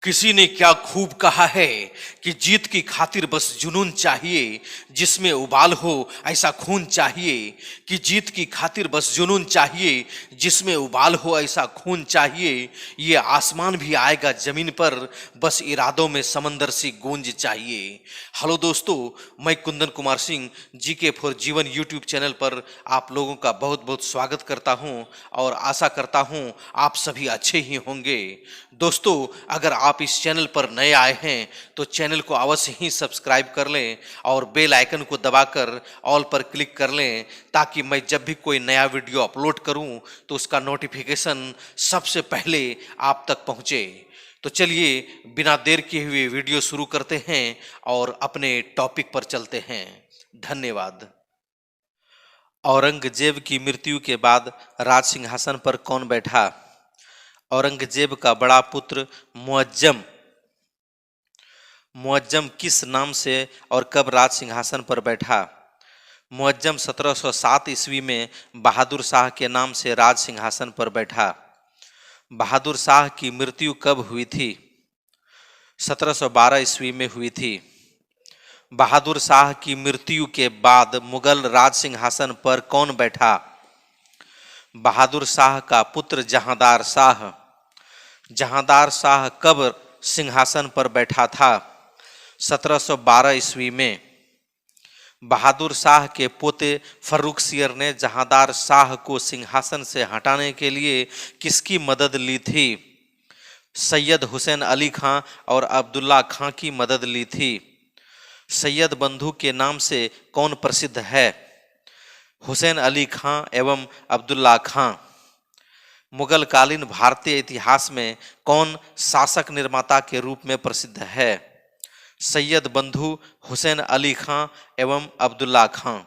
किसी ने क्या खूब कहा है कि जीत की खातिर बस जुनून चाहिए, जिसमें उबाल हो ऐसा खून चाहिए। कि जीत की खातिर बस जुनून चाहिए, जिसमें उबाल हो ऐसा खून चाहिए। ये आसमान भी आएगा जमीन पर, बस इरादों में समंदर सी गूंज चाहिए। हेलो दोस्तों, मैं कुंदन कुमार सिंह जीके फॉर जीवन यूट्यूब चैनल पर आप लोगों का बहुत बहुत स्वागत करता हूं और आशा करता हूं आप सभी अच्छे ही होंगे। दोस्तों, अगर आप इस चैनल पर नए आए हैं तो चैनल को अवश्य ही सब्सक्राइब कर लें और बेल आइकन को दबाकर ऑल पर क्लिक कर लें, ताकि मैं जब भी कोई नया वीडियो अपलोड करूं तो उसका नोटिफिकेशन सबसे पहले आप तक पहुंचे। तो चलिए बिना देर किए हुए वीडियो शुरू करते हैं और अपने टॉपिक पर चलते हैं। धन्यवाद। औरंगजेब की मृत्यु के बाद राज सिंहासन पर कौन बैठा? औरंगजेब का बड़ा पुत्र मुअज्जम मुअज्जम किस नाम से और कब राज सिंहासन पर बैठा? मुअज्जम 1707 ईस्वी में बहादुर शाह के नाम से राज सिंहासन पर बैठा। बहादुर शाह की मृत्यु कब हुई थी? 1712 ईस्वी में हुई थी। बहादुर शाह की मृत्यु के बाद मुगल राज सिंहासन पर कौन बैठा? बहादुर शाह का पुत्र जहांदार शाह। जहांदार शाह कब सिंहासन पर बैठा था? 1712 ईस्वी में। बहादुर शाह के पोते फर्रुखसियर ने जहांदार शाह को सिंहासन से हटाने के लिए किसकी मदद ली थी? सैयद हुसैन अली खां और अब्दुल्ला खां की मदद ली थी। सैयद बंधु के नाम से कौन प्रसिद्ध है? हुसैन अली खां एवं अब्दुल्ला खां। मुगल कालीन भारतीय इतिहास में कौन शासक निर्माता के रूप में प्रसिद्ध है? सैयद बंधु, हुसैन अली खां एवं अब्दुल्ला खां।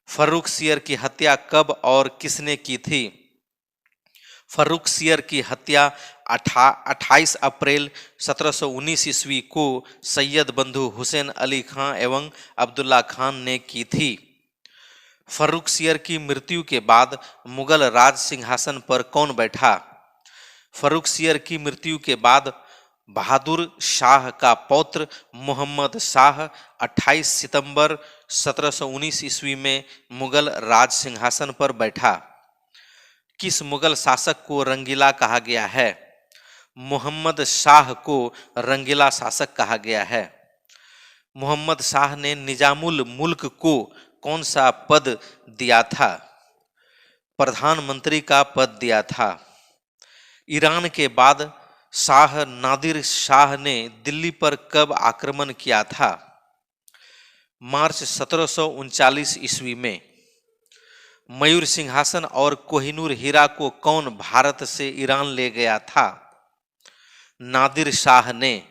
फर्रुखसियर की हत्या कब और किसने की थी? फर्रुखसियर की हत्या 28 अप्रैल 1719 ईस्वी को सैयद बंधु, हुसैन अली खां एवं अब्दुल्ला खान ने की थी। फर्रुखसियर की मृत्यु के बाद मुगल राज सिंहासन पर कौन बैठा? फर्रुखसियर की मृत्यु के बाद बहादुर शाह का पौत्र मोहम्मद शाह 28 सितंबर 1719 ईस्वी में मुगल राज सिंहासन पर बैठा। किस मुगल शासक को रंगीला कहा गया है? मोहम्मद शाह को रंगीला शासक कहा गया है। मोहम्मद शाह ने निजामुल मुल्क को कौन सा पद दिया था? प्रधानमंत्री का पद दिया था। ईरान के बाद शाह नादिर शाह ने दिल्ली पर कब आक्रमण किया था? मार्च 1739 ईस्वी में। मयूर सिंहासन और कोहिनूर हीरा को कौन भारत से ईरान ले गया था? नादिर शाह ने।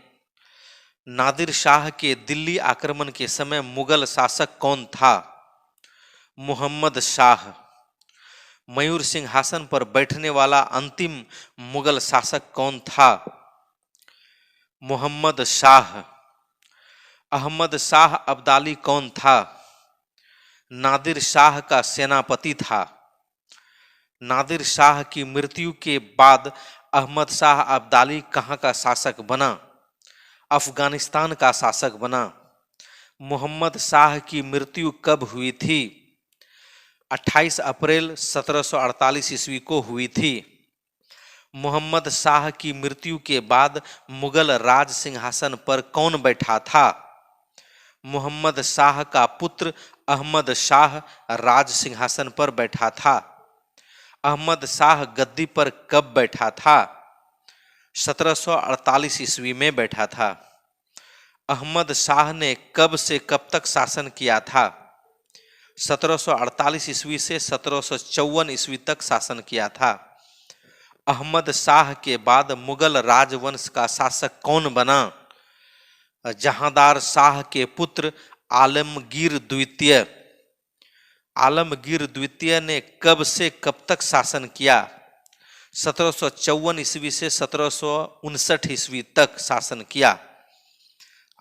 नादिर शाह के दिल्ली आक्रमण के समय मुगल शासक कौन था? मोहम्मद शाह। मयूर सिंहासन पर बैठने वाला अंतिम मुगल शासक कौन था? मोहम्मद शाह। अहमद शाह अब्दाली कौन था? नादिर शाह का सेनापति था। नादिर शाह की मृत्यु के बाद अहमद शाह अब्दाली कहाँ का शासक बना? अफगानिस्तान का शासक बना। मोहम्मद शाह की मृत्यु कब हुई थी? 28 अप्रैल 1748 ईस्वी को हुई थी। मोहम्मद शाह की मृत्यु के बाद मुगल राज सिंहासन पर कौन बैठा था? मोहम्मद शाह का पुत्र अहमद शाह राज सिंहासन पर बैठा था। अहमद शाह गद्दी पर कब बैठा था? 1748 ईस्वी में बैठा था। अहमद शाह ने कब से कब तक शासन किया था? 1748 ईस्वी से 1754 ईस्वी तक शासन किया था। अहमद शाह के बाद मुगल राजवंश का शासक कौन बना? जहांदार शाह के पुत्र आलमगीर द्वितीय। आलमगीर द्वितीय ने कब से कब तक शासन किया? 1754 ईस्वी से 1759 ईस्वी तक शासन किया।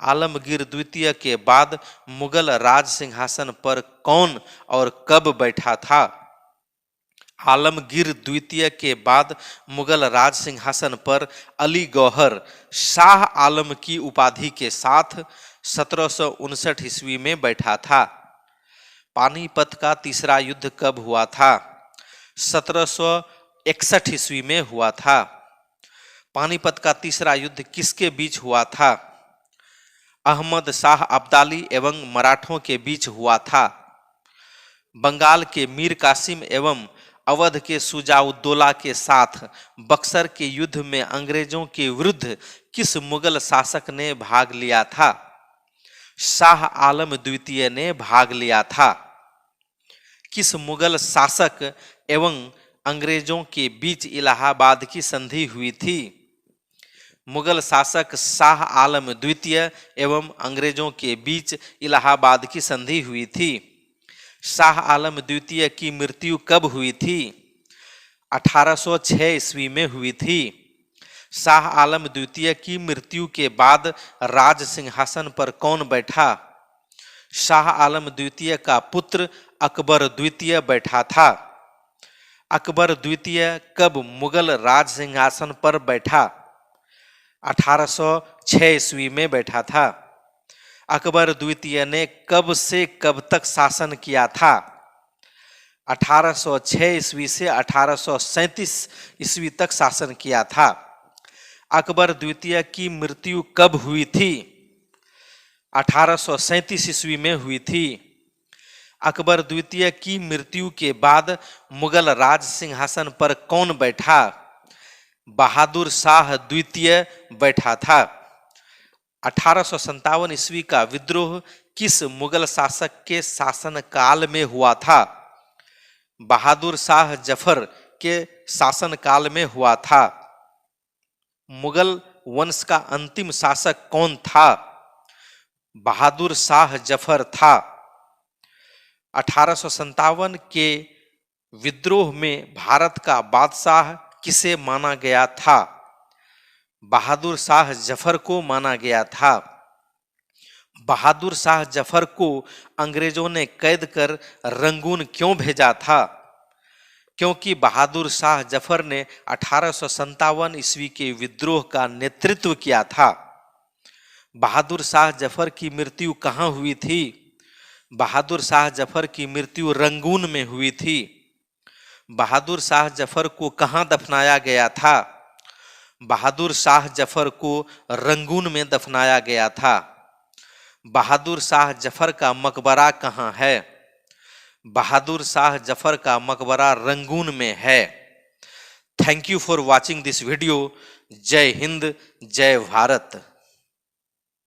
आलमगीर द्वितीय के बाद मुगल राज सिंहासन पर कौन और कब बैठा था? आलमगीर द्वितीय के बाद मुगल राज सिंहासन पर अली गौहर शाह आलम की उपाधि के साथ 1759 ईस्वी में बैठा था। पानीपत का तीसरा युद्ध कब हुआ था? 1761 ईस्वी में हुआ था। पानीपत का तीसरा युद्ध किसके बीच हुआ था? अहमद शाह अब्दाली एवं मराठों के बीच हुआ था। बंगाल के मीर कासिम एवं अवध के शुजाउद्दौला के साथ बक्सर के युद्ध में अंग्रेजों के विरुद्ध किस मुगल शासक ने भाग लिया था? शाह आलम द्वितीय ने भाग लिया था। किस मुगल शासक एवं अंग्रेजों के बीच इलाहाबाद की संधि हुई थी? मुगल शासक शाह आलम द्वितीय एवं अंग्रेजों के बीच इलाहाबाद की संधि हुई थी। शाह आलम द्वितीय की मृत्यु कब हुई थी? 1806 ईस्वी में हुई थी। शाह आलम द्वितीय की मृत्यु के बाद राज सिंहासन पर कौन बैठा? शाह आलम द्वितीय का पुत्र अकबर द्वितीय बैठा था। अकबर द्वितीय कब मुगल राज सिंहासन पर बैठा? 1806 ईस्वी में बैठा था। अकबर द्वितीय ने कब से कब तक शासन किया था? 1806 ईस्वी से 1837 ईस्वी तक शासन किया था। अकबर द्वितीय की मृत्यु कब हुई थी? 1837 ईस्वी में हुई थी। अकबर द्वितीय की मृत्यु के बाद मुगल राज सिंहासन पर कौन बैठा? बहादुर शाह द्वितीय बैठा था। 1857 ईस्वी का विद्रोह किस मुगल शासक के शासन काल में हुआ था? बहादुर शाह जफर के शासन काल में हुआ था। मुगल वंश का अंतिम शासक कौन था? बहादुर शाह जफर था। 1857 के विद्रोह में भारत का बादशाह किसे माना गया था? बहादुर शाह जफर को माना गया था। बहादुर शाह जफर को अंग्रेजों ने कैद कर रंगून क्यों भेजा था? क्योंकि बहादुर शाह जफर ने 1857 ईस्वी के विद्रोह का नेतृत्व किया था। बहादुर शाह जफर की मृत्यु कहाँ हुई थी? बहादुर शाह जफर की मृत्यु रंगून में हुई थी। बहादुर शाह जफर को कहाँ दफनाया गया था? बहादुर शाह जफर को रंगून में दफनाया गया था। बहादुर शाह जफर का मकबरा कहाँ है? बहादुर शाह जफर का मकबरा रंगून में है। Thank you for watching this video. जय हिंद, जय भारत।